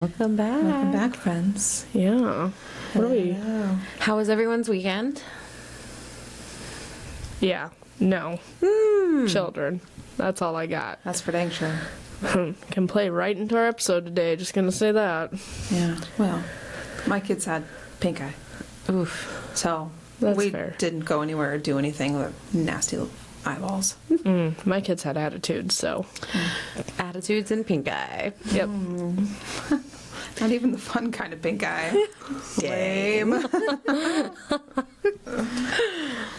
Welcome back. Welcome back, friends. Yeah. What are we? How was everyone's weekend? Yeah. No. Children. That's all I got. That's for dang sure. Can play right into our episode today. Just gonna say that. Yeah. Well, my kids had pink eye. Oof. So That's we fair. didn't go anywhere or do anything with nasty little eyeballs. My kids had attitudes, so. Attitudes and pink eye. Yep. Not even the fun kind of pink eye. Lame.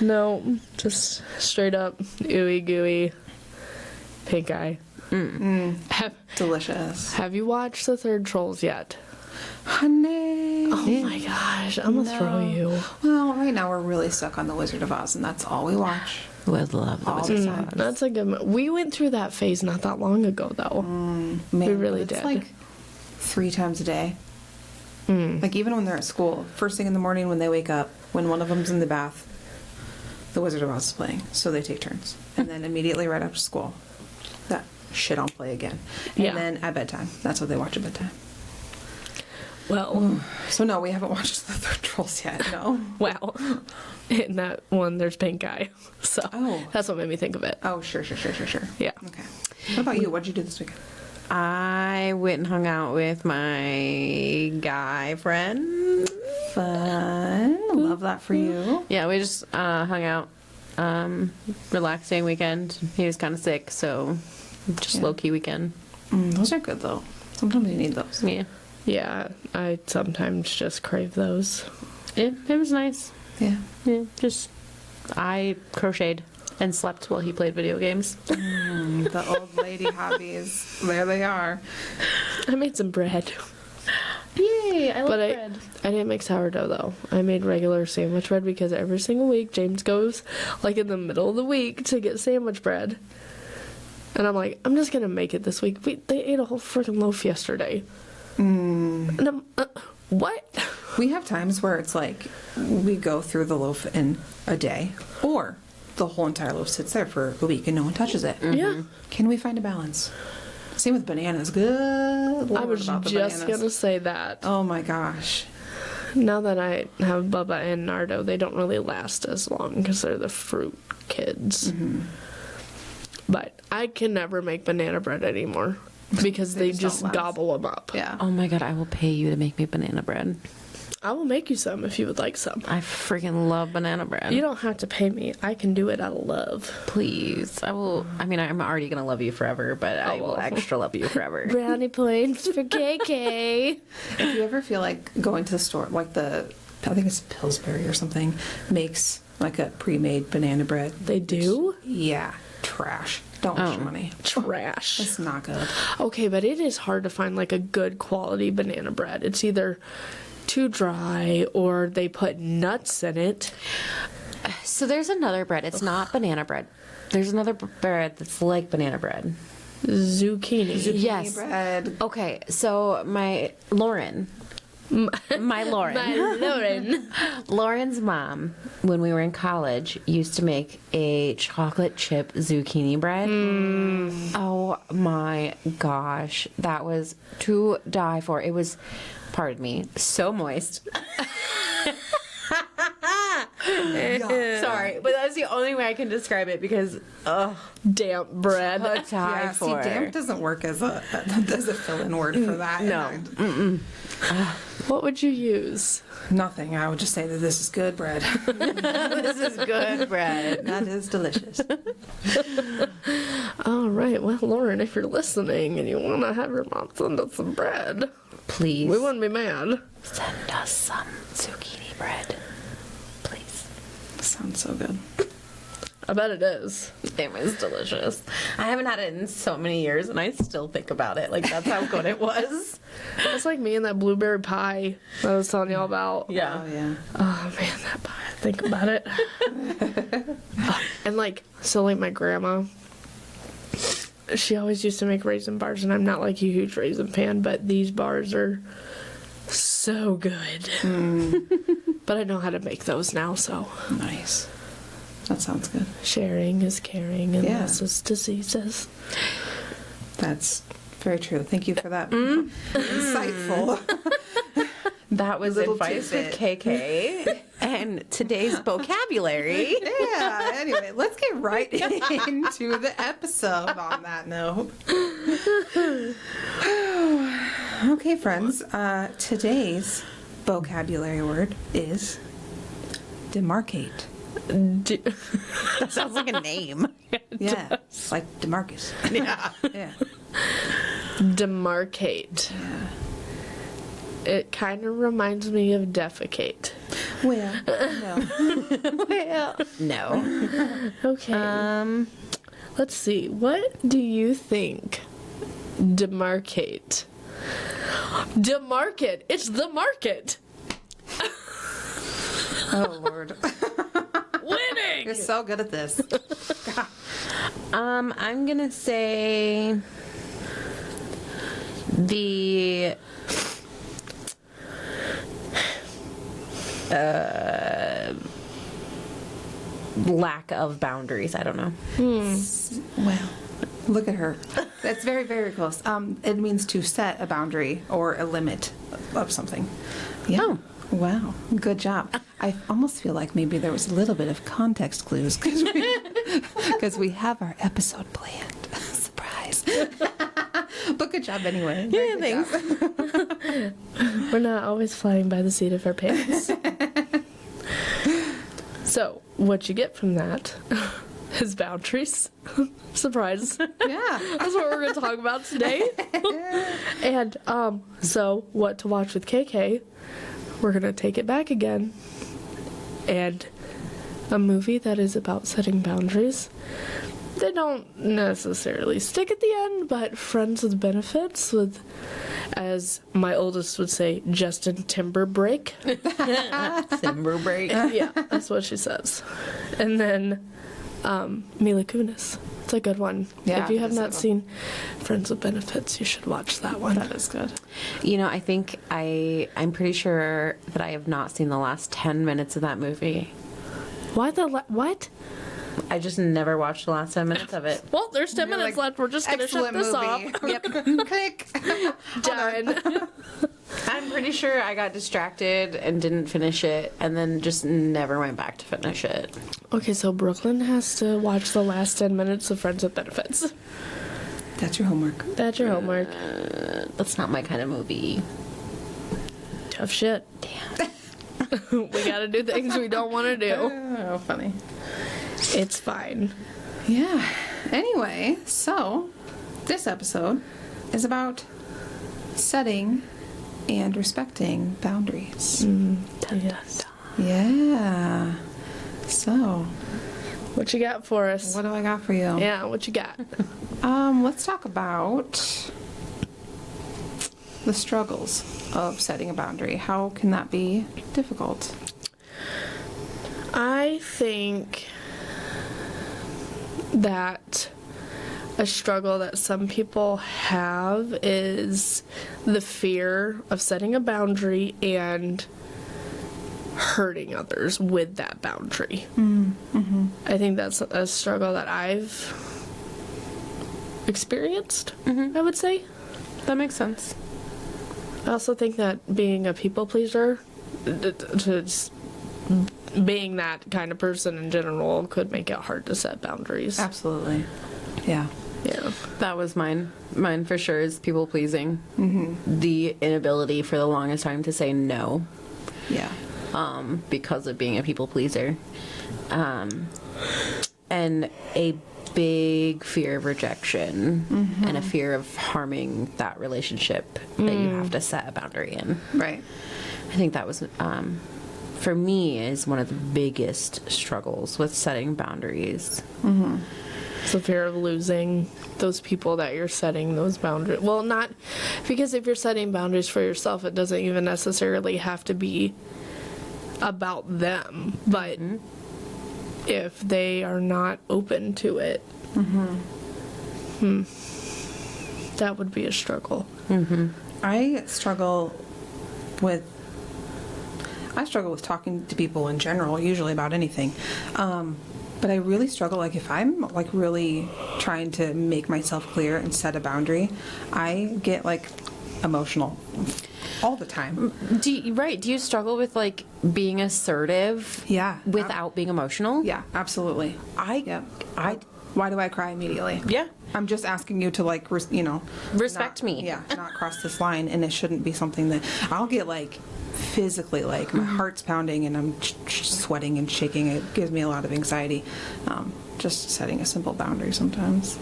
No, just straight up ooey gooey pink eye. Delicious. Have you watched the third Trolls yet? Honey. Oh my gosh, I'm gonna throw you. Well, right now we're really stuck on The Wizard of Oz, and that's all we watch. Would love the All Wizard the of time. Oz. That's a good. We went through that phase not that long ago, though. Man, We really but it's did. like 3 times a day. Like even when they're at school, first thing in the morning when they wake up, when one of them's in the bath, The Wizard of Oz is playing, so they take turns, and then immediately right after school, that shit on play again, and Yeah. then at bedtime, that's what they watch at bedtime. Well, So no, we haven't watched the third Trolls yet. No. well, in that one, there's pink eye. So Oh. that's what made me think of it. Oh, sure. Yeah. Okay. What about you? What'd you do this weekend? I went and hung out with my guy friend. Fun. Love that for you. Yeah, we just hung out. Relaxing weekend. He was kind of sick, so just Yeah. low-key weekend. Those are good though. Sometimes you need those. Yeah. Yeah, I sometimes just crave those. It was nice. Yeah. Yeah, just I crocheted and slept while he played video games. The old lady hobbies. There they are. I made some bread, Yay! I love but bread. I didn't make sourdough though. I made regular sandwich bread because every single week James goes like in the middle of the week to get sandwich bread, and I'm like, I'm just gonna make it this week. They ate a whole freaking loaf yesterday, and I'm what? We have times where it's like we go through the loaf in a day, or the whole entire loaf sits there for a week and no one touches it. Yeah. Can we find a balance? Same with bananas. Good Lord I was about the just bananas. gonna say that. Oh my gosh. Now that I have Bubba and Nardo, they don't really last as long because they're the fruit kids. But I can never make banana bread anymore because They they just just don't last. gobble them up. Yeah. Oh my god, I will pay you to make me banana bread. I will make you some if you would like some. I freaking love banana bread. You don't have to pay me. I can do it out of love. Please. I will. I mean, I'm already going to love you forever, but I will well. extra love you forever. Brownie points for KK. If you ever feel like going to the store, like I think it's Pillsbury or something, makes like a pre-made banana bread. They do? Yeah. Trash. Don't waste your money. Trash. It's not good. Okay, but it is hard to find like a good quality banana bread. It's either too dry or they put nuts in it. So there's another bread. It's not banana bread. There's another bread that's like banana bread. Zucchini. Yes. Bread. Okay, so my Lauren. My Lauren. My Lauren. Lauren's mom, when we were in college, used to make a chocolate chip zucchini bread. Oh my gosh. That was to die for. It was, pardon me, so moist. Sorry, but that's the only way I can describe it because, Damp bread. to die Yeah, see, for. damp doesn't work as a fill-in word for that. No. What would you use? Nothing. I would just say that this is good bread. This is good bread. That is delicious. All right. Well, Lauren, if you're listening and you want to have your mom send us some bread, Please we wouldn't be mad. send us some zucchini bread. Please. Sounds so good. I bet it is. It was delicious. I haven't had it in so many years, and I still think about it. Like, that's how good it was. It's like me and that blueberry pie that I was telling y'all about. Oh yeah. Oh man, that pie. Think about it. And like, so like my grandma, she always used to make raisin bars, and I'm not like a huge raisin fan, but these bars are so good. But I know how to make those now, so Nice. That sounds good. sharing is caring, and Yeah. less is diseases. That's Very true. Thank you for that insightful. That was Little advice tidbit. with KK and today's vocabulary. Yeah, anyway, let's get right into the episode on that note. Okay, friends, today's vocabulary word is demarcate. That sounds like a name. Yeah, it's like DeMarcus. Yeah. Yeah. Demarcate. Yeah. It kind of reminds me of defecate. Well, no. Well, no. Okay. Let's see. What do you think? Demarcate. Demarcate. It's the market. Oh, Lord. Winning. You're so good at this. I'm gonna say the lack of boundaries. I don't know. Well, look at her. That's very, very close. It means to set a boundary or a limit of something. Yeah. Oh. Wow. Good job. I almost feel like maybe there was a little bit of context clues because we have our episode planned. Surprise. But good job anyway. Yeah, Very good thanks. job. We're not always flying by the seat of our pants. So, what you get from that is boundaries. Surprise. Yeah. That's what we're going to talk about today. And so what to watch with KK, we're going to take it back again. And a movie that is about setting boundaries. They don't necessarily stick at the end, but Friends with Benefits with, as my oldest would say, Justin Timberlake. Timber break. Yeah, that's what she says. And then Mila Kunis. It's a good one. Yeah, if you have it's a not good one. seen Friends with Benefits, you should watch that one. That is good. You know, I think I'm pretty sure that I have not seen the last 10 minutes of that movie. Why what? I just never watched the last 10 minutes of it. Well, there's 10 You're minutes like, left. We're just going to shut excellent this movie. off. Yep. Click. Done. I'm pretty sure I got distracted and didn't finish it, and then just never went back to finish it. Okay, so Brooklyn has to watch the last 10 minutes of Friends with Benefits. That's your homework. That's your homework. That's not my kind of movie. Tough shit. Damn. We gotta do things we don't want to do. Oh, funny. It's fine. Yeah. Anyway, so this episode is about setting and respecting boundaries. Yes. Yeah. So, What you got for us? what do I got for you? Yeah, what you got? Let's talk about the struggles of setting a boundary. How can that be difficult? I think that a struggle that some people have is the fear of setting a boundary and hurting others with that boundary. I think that's a struggle that I've experienced, I would say. That makes sense. I also think that being a people pleaser, just being that kind of person in general, could make it hard to set boundaries. Absolutely. Yeah. Yeah. That was mine. Mine for sure is people pleasing. The inability for the longest time to say no. Yeah. Because of being a people pleaser. And a big fear of rejection and a fear of harming that relationship that you have to set a boundary in. Right. I think that was, for me, is one of the biggest struggles with setting boundaries. It's the fear of losing those people that you're setting those boundaries. Well, not because if you're setting boundaries for yourself, it doesn't even necessarily have to be about them. But if they are not open to it, that would be a struggle. I struggle with talking to people in general, usually about anything. But I really struggle, like if I'm like really trying to make myself clear and set a boundary, I get like emotional all the time. Do you struggle with like being assertive? Yeah. Without being emotional? Yeah, absolutely. Why do I cry immediately? Yeah. I'm just asking you to like, Respect me. Yeah, not cross this line, and it shouldn't be something that I'll get like physically, like my heart's pounding and I'm sweating and shaking. It gives me a lot of anxiety. Just setting a simple boundary sometimes.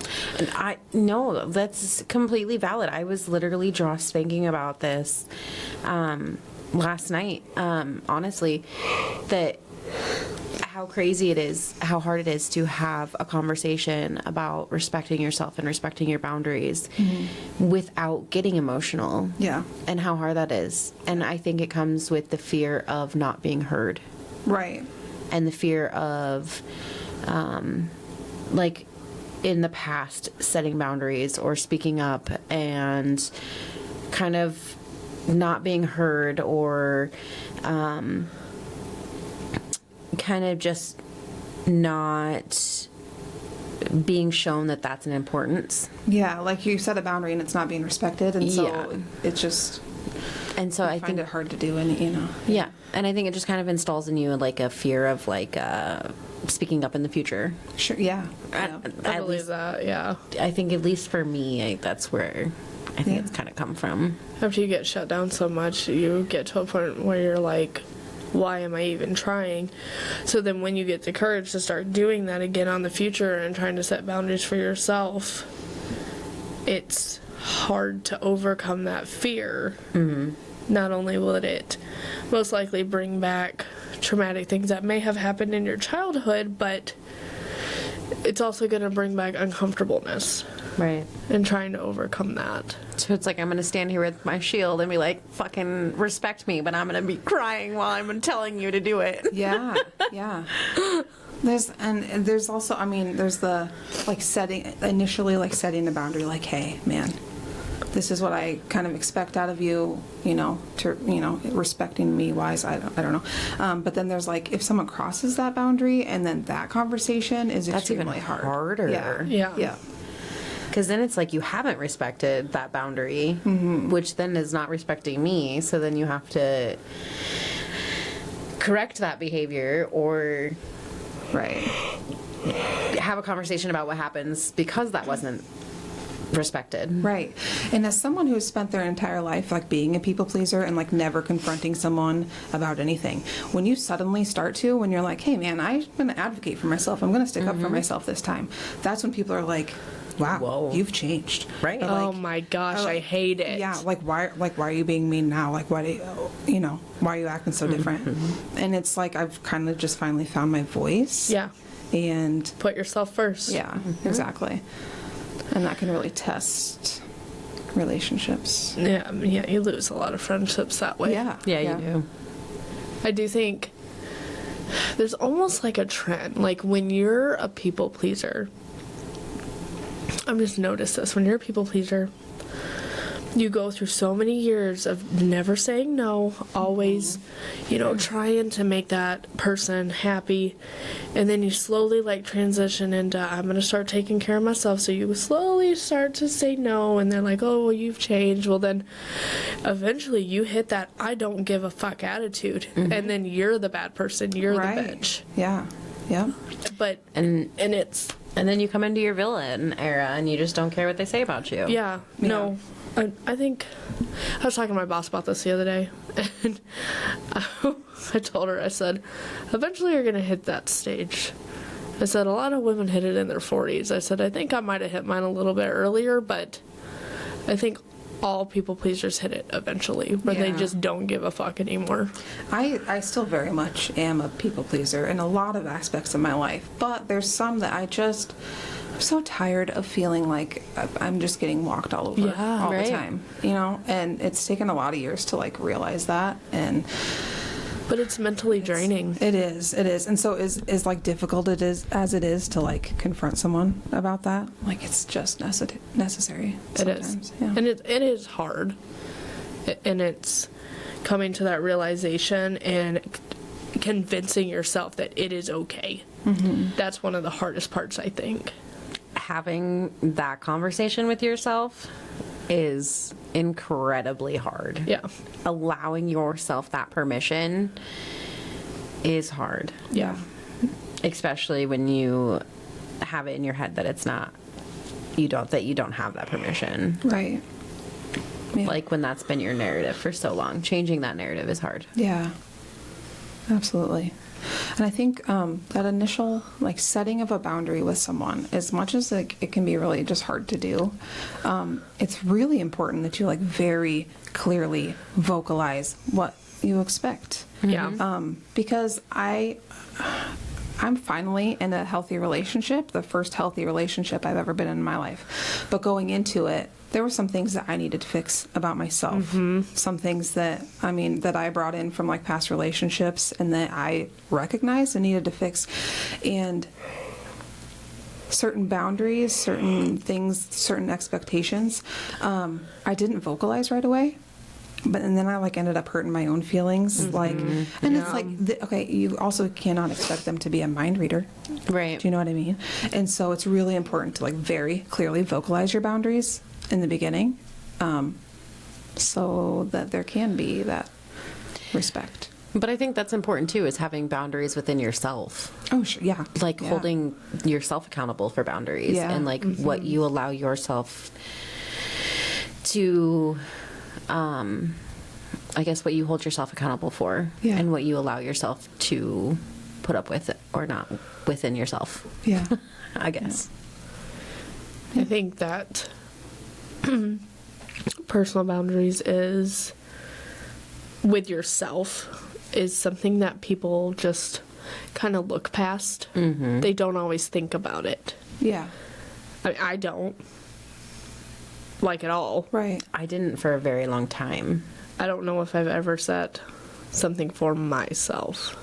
No, that's completely valid. I was literally just thinking about this last night, honestly, that how crazy it is, how hard it is to have a conversation about respecting yourself and respecting your boundaries without getting emotional. Yeah. And how hard that is. And I think it comes with the fear of not being heard. Right. And the fear of, like, in the past, setting boundaries or speaking up and kind of not being heard or kind of just not being shown that that's an importance. Yeah, like you set a boundary and it's not being respected, and so it's just. And so I find think it hard to do, and Yeah, and I think it just kind of installs in you like a fear of like speaking up in the future. Sure. Yeah. I believe that, yeah. I think at least for me, that's where I think it's kind of come from. After you get shut down so much, you get to a point where you're like, why am I even trying? So then when you get the courage to start doing that again on the future and trying to set boundaries for yourself, it's hard to overcome that fear. Mm-hmm. Not only will it most likely bring back traumatic things that may have happened in your childhood, but it's also going to bring back uncomfortableness. Right. And trying to overcome that. So it's like I'm going to stand here with my shield and be like, fucking respect me, but I'm going to be crying while I'm telling you to do it. Yeah, yeah. There's also, I mean, there's the like setting a boundary, like, hey, man, this is what I kind of expect out of you, respecting me wise. I don't know. But then there's like, if someone crosses that boundary and then that conversation is extremely even hard. harder. Yeah. Because then it's like you haven't respected that boundary, which then is not respecting me. So then you have to correct that behavior or have a conversation about what happens because that wasn't respected. Right. And as someone who's spent their entire life like being a people pleaser and like never confronting someone about anything, when you suddenly start to, when you're like, hey man, I'm going to advocate for myself, I'm going to stick up for myself this time, that's when people are like, wow, whoa, you've changed. Right. Like, oh my gosh, I hate it. Yeah, why are you being mean now? Like why are you acting so different? And it's like I've kind of just finally found my voice. Yeah. And put yourself first. Yeah, exactly. And that can really test relationships. Yeah, you lose a lot of friendships that way. Yeah, you do. I do think there's almost like a trend, like when you're a people pleaser, I've just noticed this, when you're a people pleaser, you go through so many years of never saying no, always, trying to make that person happy, and then you slowly like transition into, I'm going to start taking care of myself, so you slowly start to say no, and they're like, oh, well, you've changed. Well, then eventually you hit that I don't give a fuck attitude, and then you're the bad person, you're the bitch. Yeah, yeah. But, and it's... And then you come into your villain era and you just don't care what they say about you. Yeah. No. I think I was talking to my boss about this the other day, and I told her, I said, eventually you're going to hit that stage. I said, a lot of women hit it in their 40s. I said, I think I might have hit mine a little bit earlier, but I think all people pleasers hit it eventually, where they just don't give a fuck anymore. I still very much am a people pleaser in a lot of aspects of my life, but there's some that I'm so tired of feeling like I'm just getting walked all over all the time, and it's taken a lot of years to like realize that. But it's mentally draining. It is. And so is like difficult as it is to like confront someone about that. Like it's just necessary sometimes. It is. Yeah. And it is hard. And it's coming to that realization and convincing yourself that it is okay. That's one of the hardest parts, I think. Having that conversation with yourself is incredibly hard. Yeah. Allowing yourself that permission is hard. Yeah. Especially when you have it in your head that it's not, you don't have that permission. Right. Yeah. Like when that's been your narrative for so long. Changing that narrative is hard. Yeah. Absolutely. And I think that initial like setting of a boundary with someone, as much as like it can be really just hard to do, it's really important that you like very clearly vocalize what you expect. Yeah. Because I'm finally in a healthy relationship, the first healthy relationship I've ever been in my life. But going into it, there were some things that I needed to fix about myself. Some things that I brought in from like past relationships and that I recognized and needed to fix. And certain boundaries, certain things, certain expectations, I didn't vocalize right away. And then I like ended up hurting my own feelings, it's like, okay, you also cannot expect them to be a mind reader, Right. do you know what I mean? And so it's really important to like very clearly vocalize your boundaries in the beginning, so that there can be that respect. But I think that's important too, is having boundaries within yourself. Oh, sure, yeah. Like Yeah. holding yourself accountable for boundaries Yeah. and like what you allow yourself to, I guess what you hold yourself accountable for, Yeah. and what you allow yourself to put up with or not within yourself, Yeah. I guess. I think that personal boundaries is with yourself is something that people just kind of look past. They don't always think about it. Yeah. I don't like at all. Right. I didn't for a very long time. I don't know if I've ever set something for myself.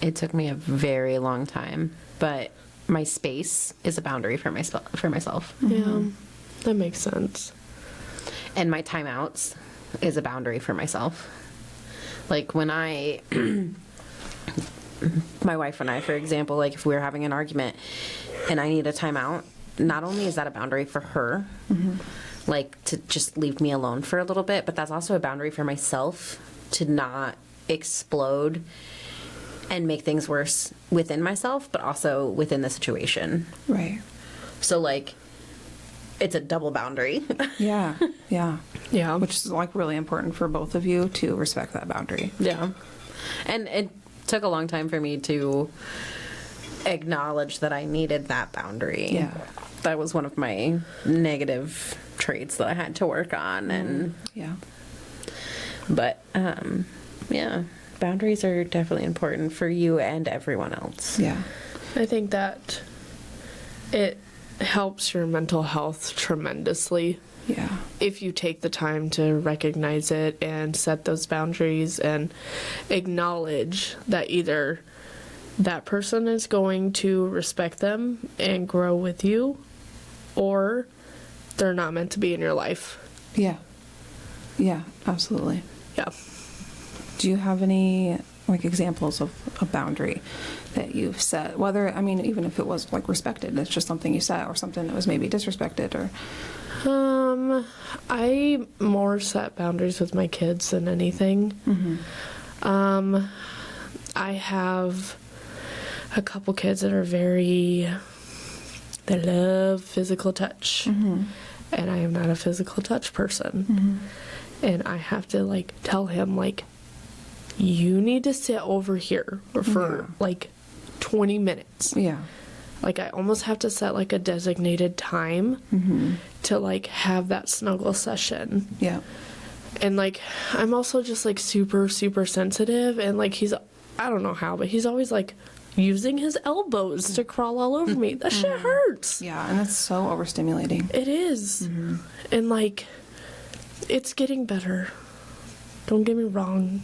It took me a very long time, but my space is a boundary for myself. Yeah, that makes sense. And my timeouts is a boundary for myself. Like when my wife and I, for example, like if we were having an argument and I need a timeout, not only is that a boundary for her, like to just leave me alone for a little bit, but that's also a boundary for myself to not explode and make things worse within myself, but also within the situation. Right. So like, it's a double boundary. Yeah. Yeah. Yeah. Which is like really important for both of you to respect that boundary. Yeah. And it took a long time for me to acknowledge that I needed that boundary. Yeah. That was one of my negative traits that I had to work on. And Yeah. but yeah, boundaries are definitely important for you and everyone else. Yeah. I think that it helps your mental health tremendously Yeah. if you take the time to recognize it and set those boundaries and acknowledge that either that person is going to respect them and grow with you, or they're not meant to be in your life. Yeah. Yeah, absolutely. Yeah. Do you have any like examples of a boundary that you've set? Whether, I mean, even if it was like respected, it's just something you set, or something that was maybe disrespected, or I more set boundaries with my kids than anything. I have a couple kids that are they love physical touch, and I am not a physical touch person. And I have to like tell him like, you need to sit over here for like 20 minutes. yeah. Like I almost have to set like a designated time to like have that snuggle session. Yeah. And like I'm also just like super sensitive, and like I don't know how, but he's always like using his elbows to crawl all over me. That shit hurts. Yeah, and it's so overstimulating. It is. And like it's getting better. Don't get me wrong.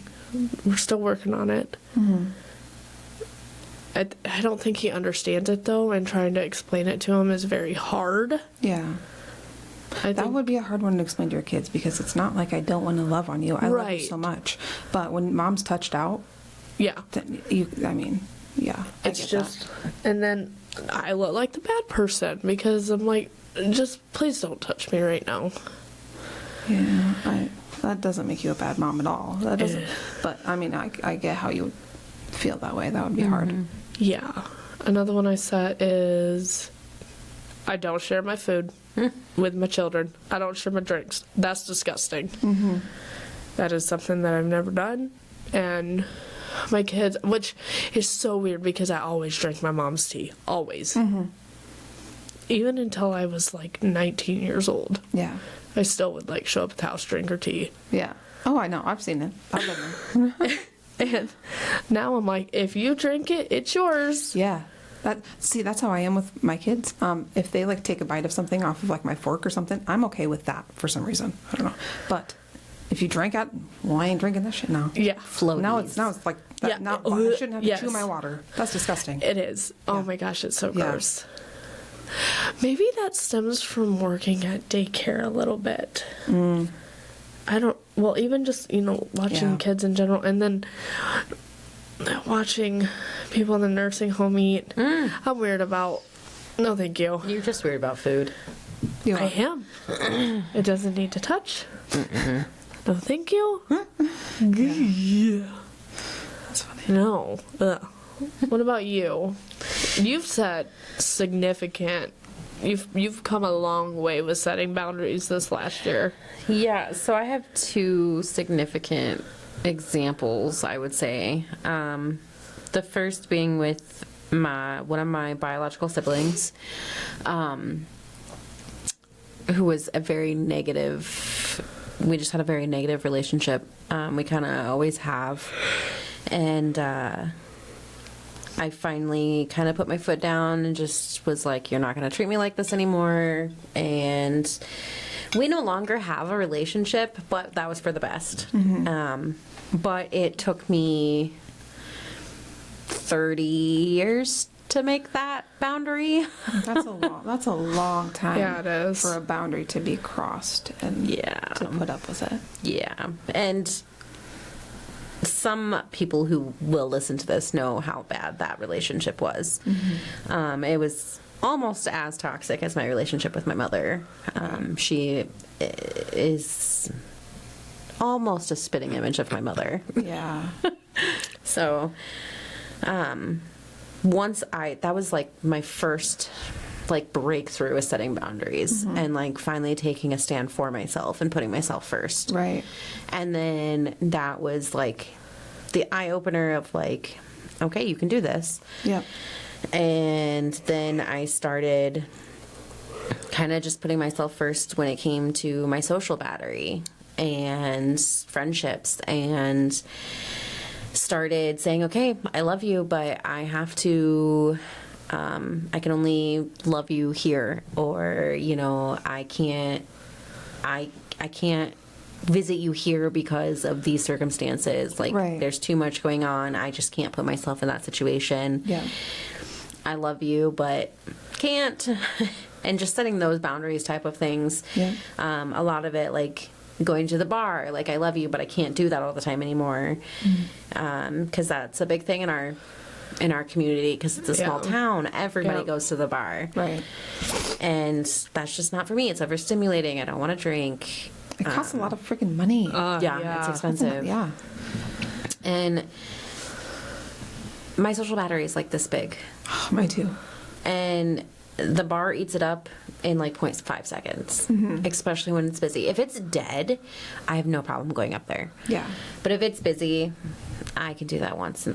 We're still working on it. I don't think he understands it though, and trying to explain it to him is very hard. Yeah. That would be a hard one to explain to your kids, because it's not like I don't want to love on you. I love you Right. so much. But when mom's touched out, Yeah. then yeah. I It's get just, and then I look like the bad person because I'm like, just please don't touch me right now. that. Yeah, that doesn't make you a bad mom at all. That doesn't. But I mean, I get how you would feel that way. That would be hard. Yeah. Another one I set is I don't share my food with my children. I don't share my drinks. That's disgusting. That is something that I've never done. And my kids, which is so weird because I always drank my mom's tea. Always. Even until I was like 19 years old. Yeah. I still would like show up at the house, drink her tea. Yeah. Oh, I know. I've seen it. I've been there. And now I'm like, if you drink it, it's yours. Yeah. That's how I am with my kids. If they like take a bite of something off of like my fork or something, I'm okay with that for some reason. I don't know. But if you drink it, well, I ain't drinking that shit now. Yeah. Floaties. Now it's like that, Yeah. now I shouldn't have to Yes. chew my water. That's disgusting. It is. Oh Yeah. my gosh, it's so Yeah. gross. Maybe that stems from working at daycare a little bit. I don't, well, even just, watching Yeah. kids in general, and then watching people in the nursing home eat. I'm weird about, no thank you. You're just weird about food. You I are. am. It doesn't need to touch. No thank you. Yeah. That's funny. No. Ugh. What about you? You've set significant. You've come a long way with setting boundaries this last year. Yeah, so I have two significant examples, I would say. The first being with one of my biological siblings, who was a very negative. We just had a very negative relationship. We kind of always have, and I finally kind of put my foot down and just was like, you're not going to treat me like this anymore. And we no longer have a relationship, but that was for the best. But it took me 30 years to make that boundary. That's a long time. Yeah, it is. For a boundary to be crossed and Yeah. to put up with it. Yeah. And some people who will listen to this know how bad that relationship was. It was almost as toxic as my relationship with my mother. She is almost a spitting image of my mother. Yeah. So, that was like my first like breakthrough with setting boundaries and like finally taking a stand for myself and putting myself first. Right. And then that was like the eye opener of like, okay, you can do this. Yeah. And then I started kind of just putting myself first when it came to my social battery and friendships, and started saying, okay, I love you, but I have to, I can only love you here, or, I can't visit you here because of these circumstances. Like, Right. there's too much going on. I just can't put myself in that situation. Yeah. I love you, but can't. And just setting those boundaries type of things. Yeah. A lot of it, like going to the bar, like I love you, but I can't do that all the time anymore. Because that's a big thing in our community, because it's a small Yeah. town. Everybody Yeah. goes to the bar. Right. And that's just not for me. It's overstimulating. I don't want to drink. It costs a lot of freaking money. Yeah, it's expensive. Yeah. And my social battery is like this big. Oh, mine too. And the bar eats it up in like 0.5 seconds, especially when it's busy. If it's dead, I have no problem going up there. Yeah. But if it's busy, I can do that once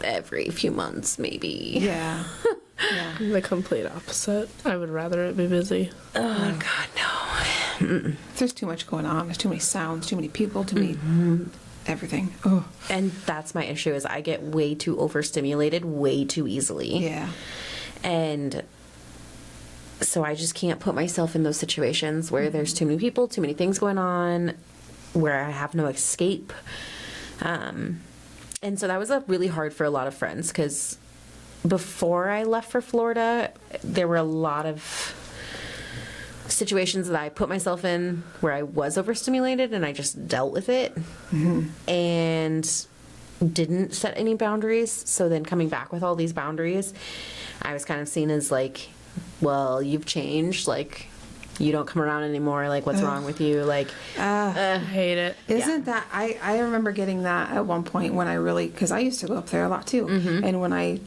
every few months, maybe. Yeah. Yeah. The complete opposite. I would rather it be busy. Oh, God, no. There's too much going on. There's too many sounds, too many people, too many everything. Oh. And that's my issue, is I get way too overstimulated way too easily. Yeah. And so I just can't put myself in those situations where there's too many people, too many things going on, where I have no escape. And so that was really hard for a lot of friends, because before I left for Florida, there were a lot of situations that I put myself in where I was overstimulated, and I just dealt with it. And didn't set any boundaries. So then coming back with all these boundaries, I was kind of seen as like, well, you've changed. Like, you don't come around anymore. Like, what's wrong with you? Like, I hate it. Isn't that, I remember getting that at one point when I really, because I used to go up there a lot too. And when I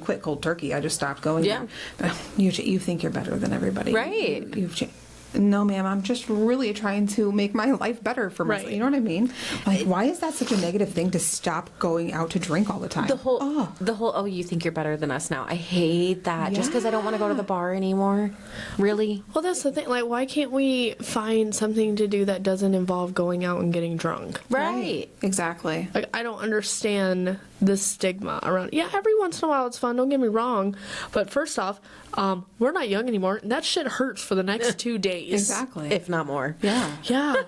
quit cold turkey, I just stopped going Yeah. there. You think you're better than everybody. Right. You've changed. No, ma'am, I'm just really trying to make my life better for myself. Right. You know what I mean? Like, why is that such a negative thing to stop going out to drink all the time? the whole, you think you're better than us now. I hate that. Just because I don't want to go to the bar anymore. Really? Well, that's the thing. Like, why can't we find something to do that doesn't involve going out and getting drunk? Right. Exactly. Like, I don't understand the stigma around. Yeah, every once in a while it's fun. Don't get me wrong, but first off, we're not young anymore. And that shit hurts for the next 2 days. Exactly. If not more. Yeah. Yeah.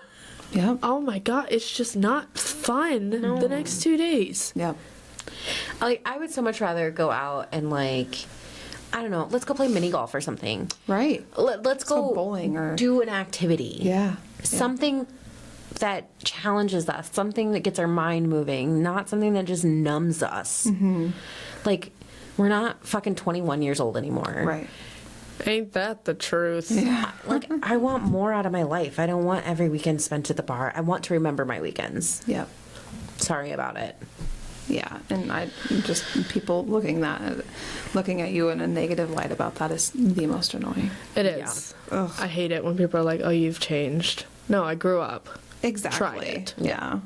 Yep. Oh my god, it's just not fun the next 2 days. Yep. Like, I would so much rather go out and, like, I don't know, let's go play mini golf or something. Right. Let's go bowling or do an activity. Yeah. Something that challenges us, something that gets our mind moving, not something that just numbs us. Like, we're not fucking 21 years old anymore. Right. Ain't that the truth? Yeah. Like, I want more out of my life. I don't want every weekend spent at the bar. I want to remember my weekends. Yep. Sorry about it. Yeah, and I just people looking at you in a negative light about that is the most annoying. It is. I hate it when people are like, "Oh, you've changed." No, I grew up. Exactly. Tried it. Yeah.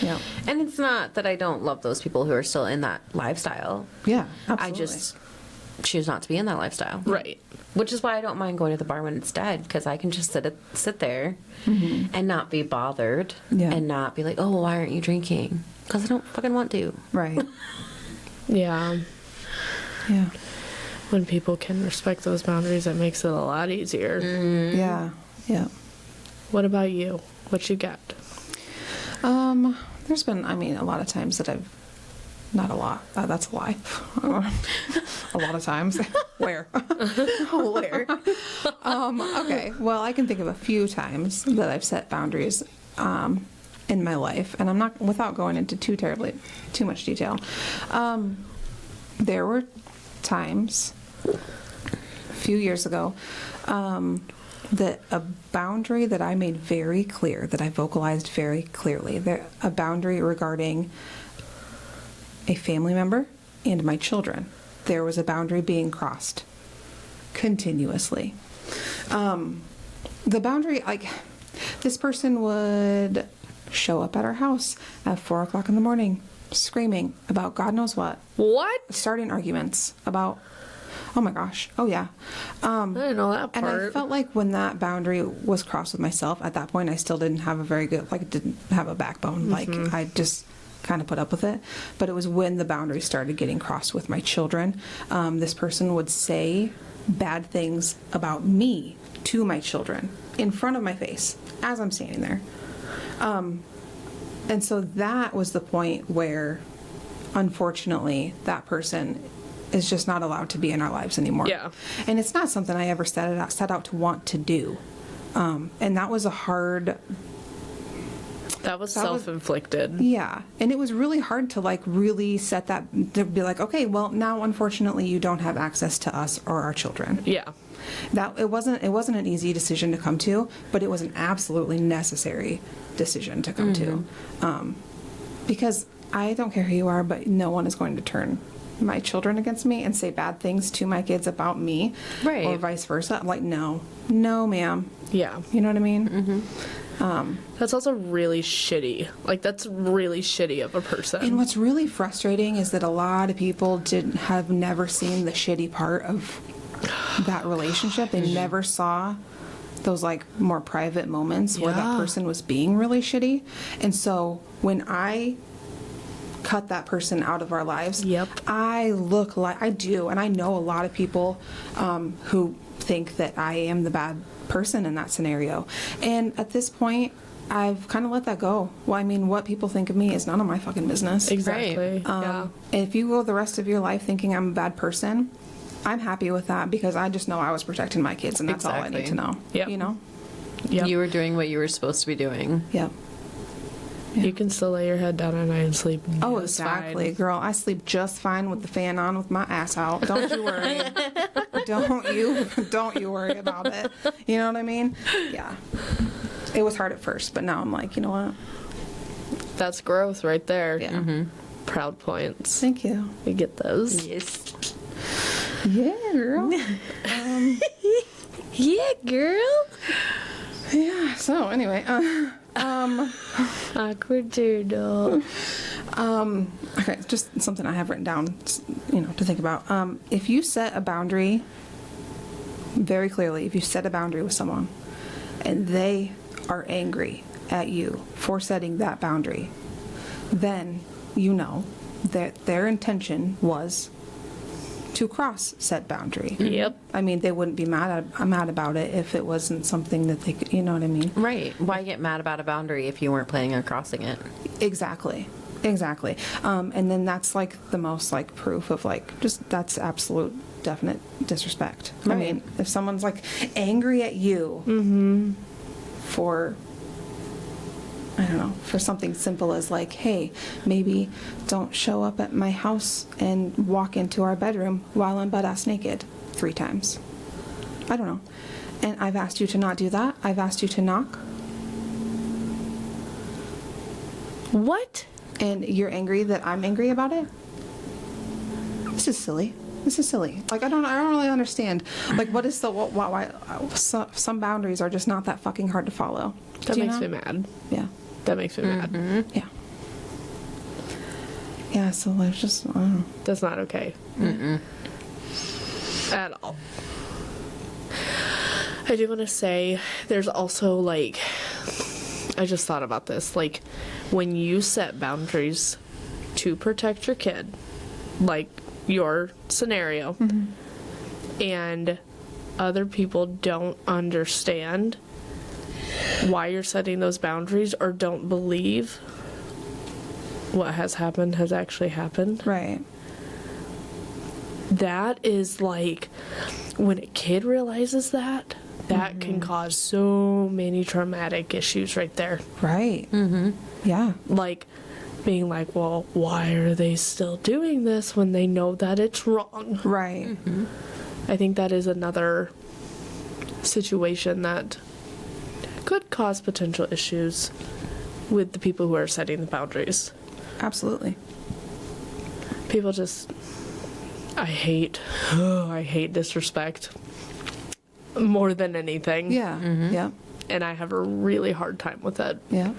Yeah. And it's not that I don't love those people who are still in that lifestyle. Yeah. Absolutely. I just choose not to be in that lifestyle. Right. Which is why I don't mind going to the bar when it's dead, because I can just sit there and not be bothered Yeah. and not be like, oh, why aren't you drinking? Because I don't fucking want to. Right. Yeah. Yeah. When people can respect those boundaries, it makes it a lot easier. Yeah. Yeah. What about you? What you got? There's been, a lot of times that I've, not a lot, that's a lie. A lot of times. Where? Where? Okay, well, I can think of a few times that I've set boundaries in my life, and I'm not, without going into too much detail. There were times, a few years ago, that a boundary that I made very clear, that I vocalized very clearly, a boundary regarding a family member and my children. There was a boundary being crossed continuously. The boundary, like, this person would show up at our house at 4 o'clock in the morning, screaming about God knows what. What? Starting arguments about, oh my gosh, oh yeah. I didn't know that part. And I felt like when that boundary was crossed with myself, at that point I still didn't have a very good, didn't have a backbone. Like, I just kind of put up with it. But it was when the boundary started getting crossed with my children. This person would say bad things about me to my children in front of my face as I'm standing there. And so that was the point where, unfortunately, that person is just not allowed to be in our lives anymore. Yeah. And it's not something I ever set out to want to do. And that was a hard... That was self-inflicted. Yeah. And it was really hard to really set that, to be like, okay, well, now unfortunately you don't have access to us or our children. Yeah. That it wasn't an easy decision to come to, but it was an absolutely necessary decision to come to. Because I don't care who you are, but no one is going to turn my children against me and say bad things to my kids about me. Right. Or vice versa. Like, no, ma'am. Yeah. You know what I mean? Mm-hmm. That's also really shitty. Like, that's really shitty of a person. And what's really frustrating is that a lot of people have never seen the shitty part of that relationship. They never saw those more private moments where that person was being really shitty. And so when I cut that person out of our lives, I look like I do, and I know a lot of people who think that I am the bad person in that scenario. And at this point, I've kind of let that go. Well, what people think of me is none of my fucking business. Exactly. Yeah. If you go the rest of your life thinking I'm a bad person, I'm happy with that, because I just know I was protecting my kids, and that's all I need to know. Yep. You know? Yep. You were doing what you were supposed to be doing. Yep. You can still lay your head down at night and sleep. Oh, just exactly, fine. girl. I sleep just fine with the fan on with my ass out. Don't you worry. Don't you worry about it. You know what I mean? Yeah. It was hard at first, but now I'm like, you know what? That's growth right there. Yeah. Proud points. Thank you. You get those. Yes. Yeah, girl. Yeah, girl. Yeah. So anyway, Awkward turtle. okay, just something I have written down, to think about. If you set a boundary very clearly, if you set a boundary with someone and they are angry at you for setting that boundary, then you know that their intention was to cross said boundary. Yep. I mean, they wouldn't be mad about it if it wasn't something that they could, you know what I mean? Right. Why get mad about a boundary if you weren't planning on crossing it? Exactly. And then that's like the most like proof of like just that's absolute definite disrespect. Right. I mean, if someone's like angry at you for, I don't know, for something simple as like, hey, maybe don't show up at my house and walk into our bedroom while I'm butt-ass naked 3 times. I don't know. And I've asked you to not do that. I've asked you to knock. What? And you're angry that I'm angry about it? This is silly. Like, I don't really understand. Like, what is the, why some boundaries are just not that fucking hard to follow. That Do you makes know? me mad. Yeah. That makes me mad. Yeah. Yeah, so there's just, I don't know. That's not okay. At all. I do want to say there's also like, I just thought about this, like when you set boundaries to protect your kid, like your scenario, and other people don't understand why you're setting those boundaries or don't believe what has happened has actually happened. Right. That is like when a kid realizes that can cause so many traumatic issues right there. Right. Yeah. Like being like, well, why are they still doing this when they know that it's wrong? Right. I think that is another situation that could cause potential issues with the people who are setting the boundaries. Absolutely. People just, I hate disrespect more than anything. Yeah. Yeah. And I have a really hard time with that. Yeah.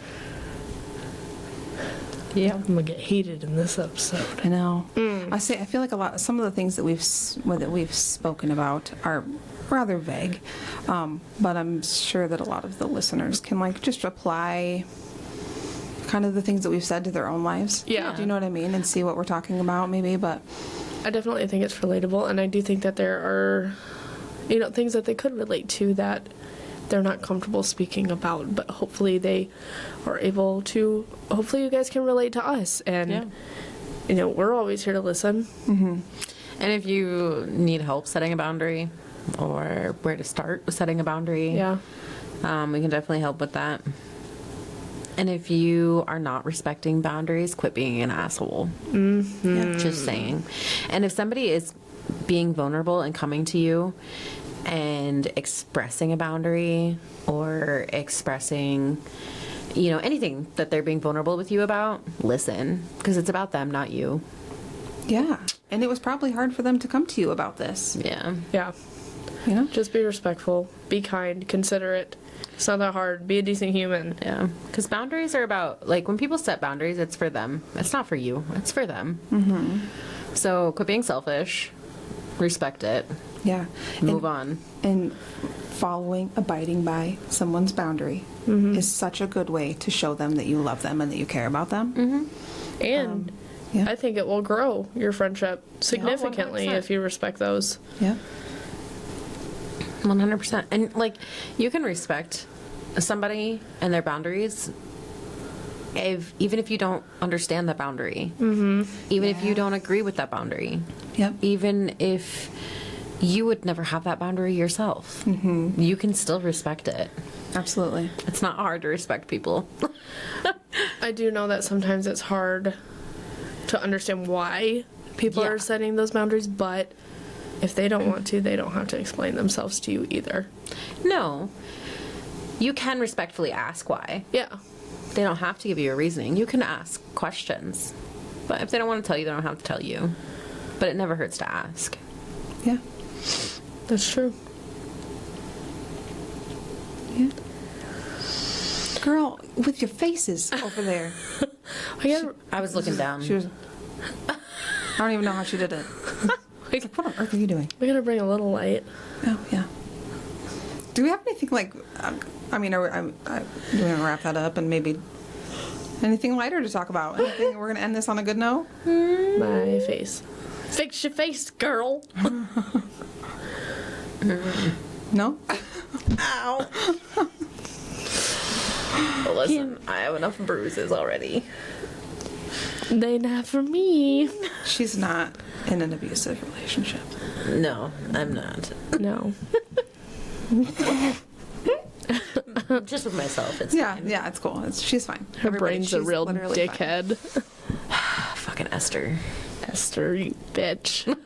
Yeah. I'm gonna get heated in this episode. I know. I feel like some of the things that we've spoken about are rather vague, but I'm sure that a lot of the listeners can like just apply kind of the things that we've said to their own lives. Yeah. Do you know what I mean? And see what we're talking about, maybe. But I definitely think it's relatable, and I do think that there are, things that they could relate to that they're not comfortable speaking about, but hopefully they are able to, hopefully you guys can relate to us, and we're always here to listen. And if you need help setting a boundary or where to start with setting a boundary, Yeah. we can definitely help with that. And if you are not respecting boundaries, quit being an asshole. yeah. Just saying. And if somebody is being vulnerable and coming to you and expressing a boundary or expressing, anything that they're being vulnerable with you about, listen, because it's about them, not you. Yeah. And it was probably hard for them to come to you about this. Yeah. Yeah. Just be respectful, be kind, considerate. It's not that hard. Be a decent human. Yeah. Because boundaries are about, like, when people set boundaries, it's for them. It's not for you. It's for them. So quit being selfish. Respect it. Yeah. Move on. And abiding by someone's boundary is such a good way to show them that you love them and that you care about them. And Yeah. I think it will grow your friendship significantly 100%. if you respect those. Yeah. 100%. And, like, you can respect somebody and their boundaries even if you don't understand the boundary. Even if you don't agree with that boundary. Yep. Even if you would never have that boundary yourself. You can still respect it. Absolutely. It's not hard to respect people. I I do know that sometimes it's hard to understand why people Yeah. are setting those boundaries, but if they don't want to, they don't have to explain themselves to you either. No. You can respectfully ask why. Yeah. They don't have to give you a reasoning. You can ask questions. But if they don't want to tell you, they don't have to tell you. But it never hurts to ask. Yeah. That's true. Yeah. Girl, with your faces over there. I was looking down. She was. I don't even know how she did it. Like, what on earth are you doing? We gotta bring a little light. Oh, yeah. Do we have anything like, I mean, do we want to wrap that up and maybe anything lighter to talk about? Anything, we're going to end this on a good note? My face. Fix your face, girl. No? Ow. Well, listen, I have enough bruises already. They not for me. She's not in an abusive relationship. No, I'm not. No. Just with myself, it's Yeah, fine. yeah, it's cool. She's fine. Her brain's a she's real literally fine. dickhead. Fucking Esther. Esther, you bitch.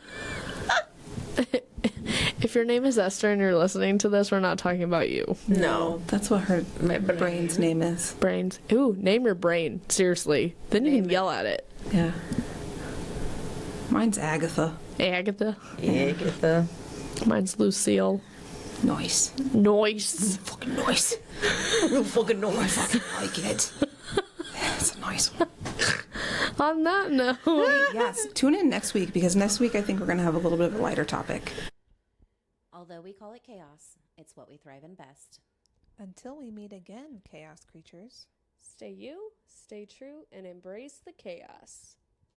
If your name is Esther and you're listening to this, we're not talking about you. No. That's what her My brain's name is. Brains. Ooh, name your brain. Seriously. Then you can yell at it. Yeah. Mine's Agatha. Agatha. Yeah, get the... Mine's Lucille. Nice. Noise. Fucking nice. Real fucking noise. I like it. It's a nice one. On that note. Yes, tune in next week because next week I think we're going to have a little bit of a lighter topic. Although we call it chaos, it's what we thrive in best. Until we meet again, chaos creatures. Stay you, stay true, and embrace the chaos.